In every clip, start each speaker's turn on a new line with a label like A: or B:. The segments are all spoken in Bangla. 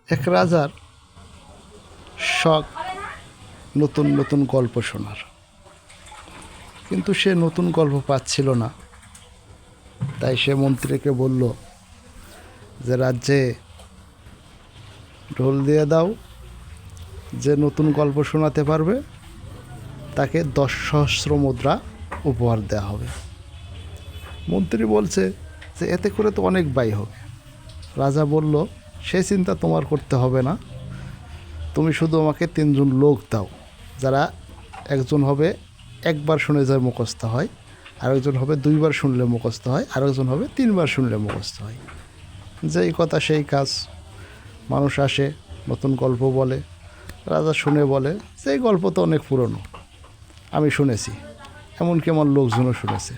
A: এক রাজার শখ নতুন নতুন গল্প শোনার, কিন্তু সে নতুন গল্প পাচ্ছিল না। তাই সে মন্ত্রীকে বলল যে রাজ্যে ঢোল দিয়ে দাও, যে নতুন গল্প শোনাতে পারবে তাকে 10,000 মুদ্রা উপহার দেওয়া হবে। মন্ত্রী বলছে যে এতে করে তো অনেক ব্যয় হবে। রাজা বলল, সে চিন্তা তোমার করতে হবে না, তুমি শুধু আমাকে 3জন লোক দাও, যারা একজন হবে একবার শুনে যায় মুখস্থ হয়, আরেকজন হবে 2বার শুনলে মুখস্থ হয়, আরেকজন হবে 3বার শুনলে মুখস্থ হয়। যেই কথা সেই কাজ। মানুষ আসে, নতুন গল্প বলে, রাজা শুনে বলে যে এই গল্প তো অনেক পুরনো, আমি শুনেছি, এমনকি আমার লোকজনও শুনেছে,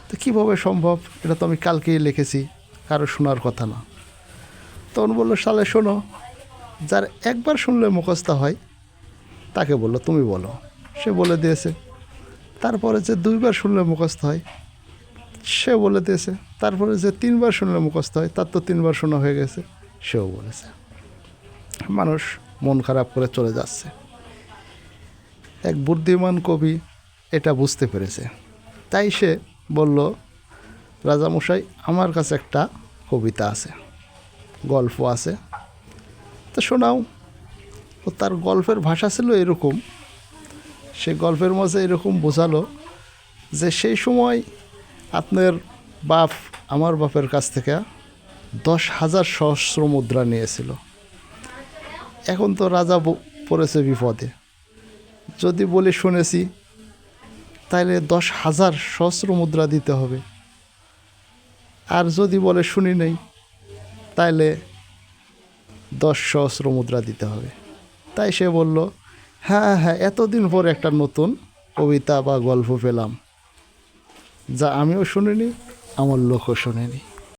A: তো কীভাবে সম্ভব? এটা তো আমি কালকেই লিখেছি, কারো শোনার কথা না। তখন বললো, শালে শোনো, যার একবার শুনলে মুখস্থ হয় তাকে বললো তুমি বলো। সে বলে দিয়েছে। তারপরে যে 2বার শুনলে মুখস্থ হয় সে বলে দিয়েছে। তারপরে যে 3বার শুনলে মুখস্থ হয় তার তো 3বার শোনা হয়ে গেছে, সেও বলেছে। মানুষ মন খারাপ করে চলে যাচ্ছে। এক বুদ্ধিমান কবি এটা বুঝতে পেরেছে, তাই সে বলল, রাজামশাই, আমার কাছে একটা কবিতা আছে, গল্প আছে, তো শোনাও। ও তার গল্পের ভাষা ছিল এরকম, সে গল্পের মাঝে এরকম বোঝালো যে সেই সময় আপনার বাপ আমার বাপের কাছ থেকে 10,000 সহস্র মুদ্রা নিয়েছিল। এখন তো রাজা পড়েছে বিপদে, যদি বলি শুনেছি তাহলে 10,000 সহস্র মুদ্রা দিতে হবে, আর যদি বলে শুনি নেই তাহলে 10 সহস্র মুদ্রা দিতে হবে। তাই সে বলল, হ্যাঁ হ্যাঁ, এতদিন পর একটা নতুন কবিতা বা গল্প পেলাম, যা আমিও শুনিনি, আমার লোকও শোনেনি।